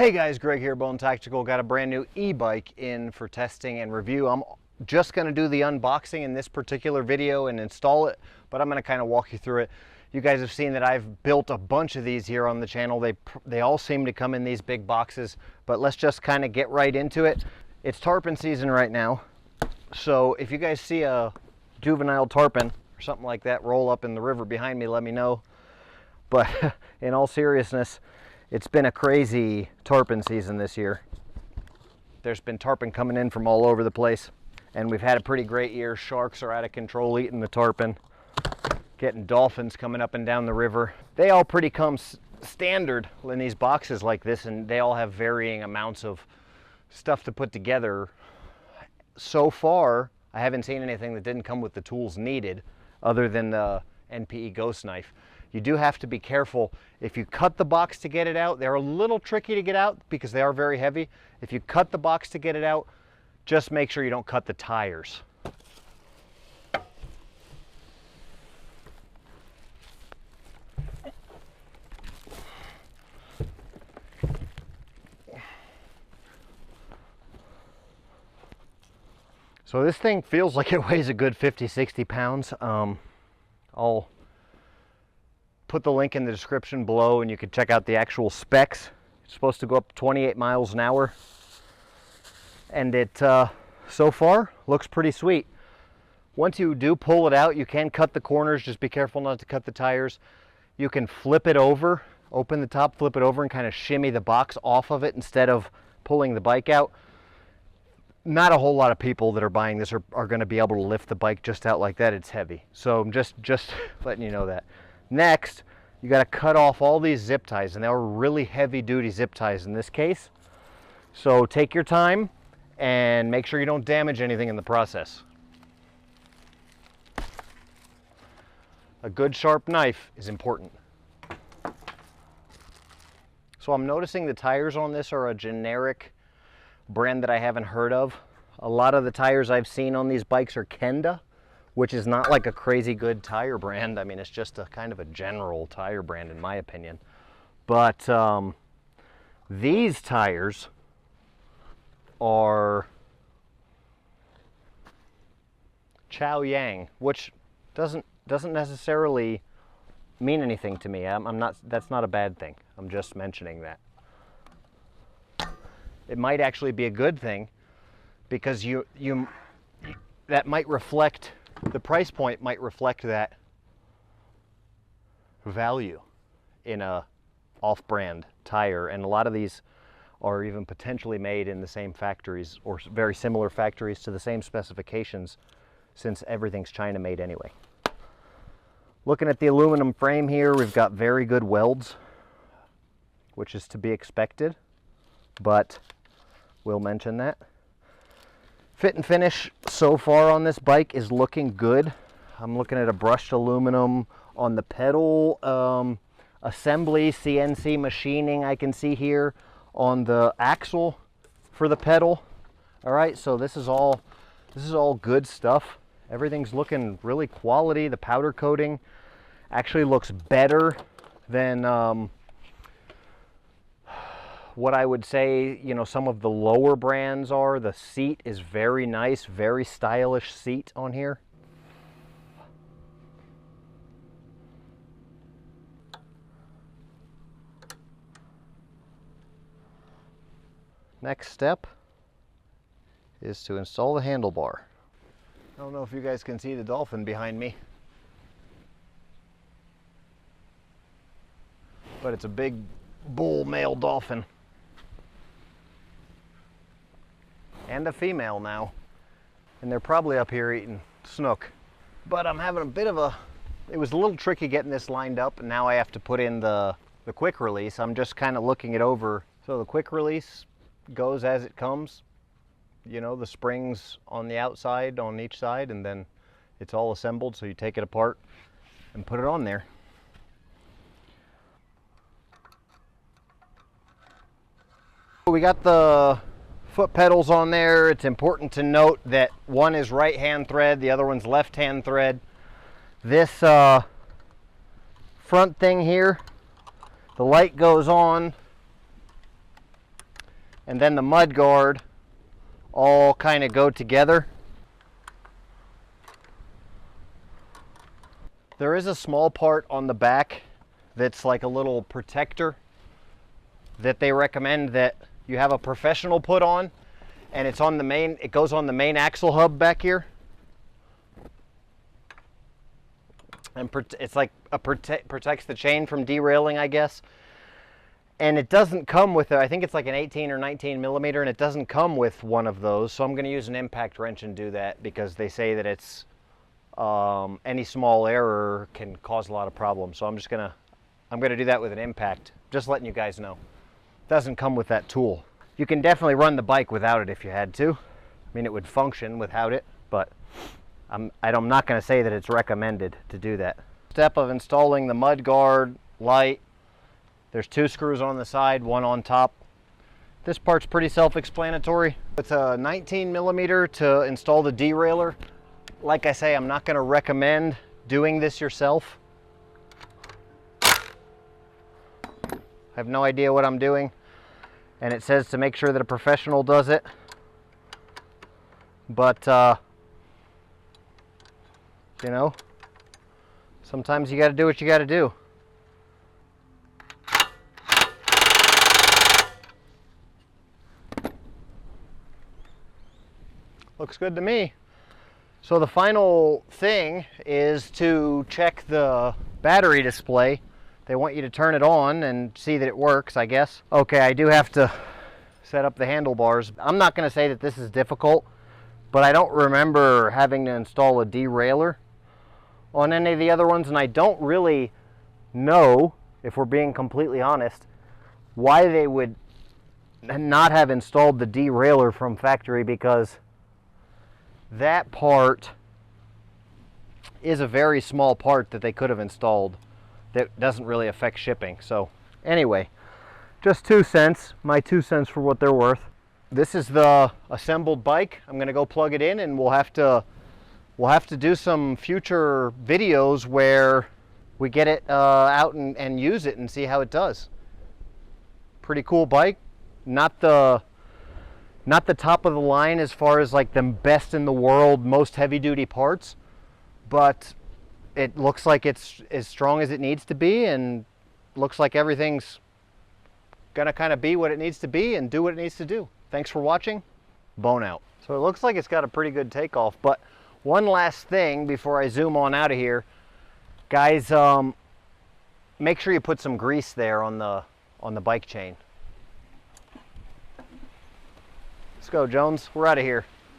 Hey guys, Greg here, Bone Tactical. Got a brand new e-bike in for testing and review. I'm just going to do the unboxing in this particular video and install it, but I'm going to kind of walk you through it. You guys have seen that I've built a bunch of these here on the channel. They all seem to come in these big boxes, but let's just kind of get right into it. It's tarpon season right now, so if you guys see a juvenile tarpon or something like that roll up in the river behind me, let me know. But in all seriousness, it's been a crazy tarpon season this year. There's been tarpon coming in from all over the place, and we've had a pretty great year. Sharks are out of control eating the tarpon, getting dolphins coming up and down the river. They all pretty come standard in these boxes like this, and they all have varying amounts of stuff to put together. So far, I haven't seen anything that didn't come with the tools needed other than the NPE Ghost Knife. You do have to be careful. If you cut the box to get it out, they're a little tricky to get out because they are very heavy. If you cut the box to get it out, just make sure you don't cut the tires. So this thing feels like it weighs a good 50-60 pounds. I'll put the link in the description below and you can check out the actual specs. It's supposed to go up 28 miles an hour, and it so far looks pretty sweet. Once you do pull it out, you can cut the corners. Just be careful not to cut the tires. You can flip it over, open the top, flip it over, and kind of shimmy the box off of it instead of pulling the bike out. Not a whole lot of people that are buying this are going to be able to lift the bike just out like that. It's heavy, so I'm just letting you know that. Next, you got to cut off all these zip ties, and they are really heavy-duty zip ties in this case. So take your time and make sure you don't damage anything in the process. A good sharp knife is important. So I'm noticing the tires on this are a generic brand that I haven't heard of. A lot of the tires I've seen on these bikes are Kenda, which is not like a crazy good tire brand. I mean, it's just a kind of a general tire brand in my opinion. But these tires are Chow Yang, which doesn't necessarily mean anything to me. That's not a bad thing. I'm just mentioning that. It might actually be a good thing because that might reflect, the price point might reflect that value in a off-brand tire, and a lot of these are even potentially made in the same factories or very similar factories to the same specifications, since everything's China made anyway. Looking at the aluminum frame here, we've got very good welds, which is to be expected, but we'll mention that. Fit and finish so far on this bike is looking good. I'm looking at a brushed aluminum on the pedal assembly, CNC machining I can see here on the axle for the pedal. All right, so this is all good stuff. Everything's looking really quality. The powder coating actually looks better than what I would say, you know, some of the lower brands are. The seat is very nice, very stylish seat on here. Next step is to install the handlebar. I don't know if you guys can see the dolphin behind me, but it's a big bull male dolphin. And a female now, and they're probably up here eating snook. But I'm having a bit of a, it was a little tricky getting this lined up, and now I have to put in the quick release. I'm just kind of looking it over. So the quick release goes as it comes, you know, the springs on the outside on each side, and then it's all assembled, so you take it apart and put it on there. We got the foot pedals on there. It's important to note that one is right hand thread, the other one's left hand thread. This front thing here, the light goes on and then the mud guard all kind of go together. There is a small part on the back that's like a little protector that they recommend that you have a professional put on, and it's on the main, it goes on the main axle hub back here. And it's like protects the chain from derailing, I guess. And it doesn't come with I think it's like an 18 or 19 millimeter, and it doesn't come with one of those. So I'm going to use an impact wrench and do that, because they say that it's any small error can cause a lot of problems. So I'm gonna do that with an impact. Just letting you guys know. It doesn't come with that tool. You can definitely run the bike without it if you had to. I mean, it would function without it, but I'm not going to say that it's recommended to do that. Step of installing the mud guard light. There's 2 screws on the side, 1 on top. This part's pretty self-explanatory. It's a 19 millimeter to install the derailleur. Like I say, I'm not going to recommend doing this yourself. I have no idea what I'm doing, and it says to make sure that a professional does it. But you know, sometimes you got to do what you got to do. Looks good to me. So the final thing is to check the battery display. They want you to turn it on and see that it works, I guess. Okay, I do have to set up the handlebars. I'm not going to say that this is difficult, but I don't remember having to install a derailleur on any of the other ones, and I don't really know, if we're being completely honest, why they would not have installed the derailleur from factory, because that part is a very small part that they could have installed that doesn't really affect shipping. So anyway, just 2 cents, my 2 cents for what they're worth. This is the assembled bike. I'm gonna go plug it in, and we'll have to do some future videos where we get it out and use it and see how it does. Pretty cool bike. Not the top of the line as far as like the best in the world, most heavy duty parts, but it looks like it's as strong as it needs to be, and looks like everything's gonna kind of be what it needs to be and do what it needs to do. Thanks for watching. Bone out. So it looks like it's got a pretty good takeoff, but one last thing before I zoom on out of here, guys, make sure you put some grease there on the bike chain. Let's go, Jones. We're out of here.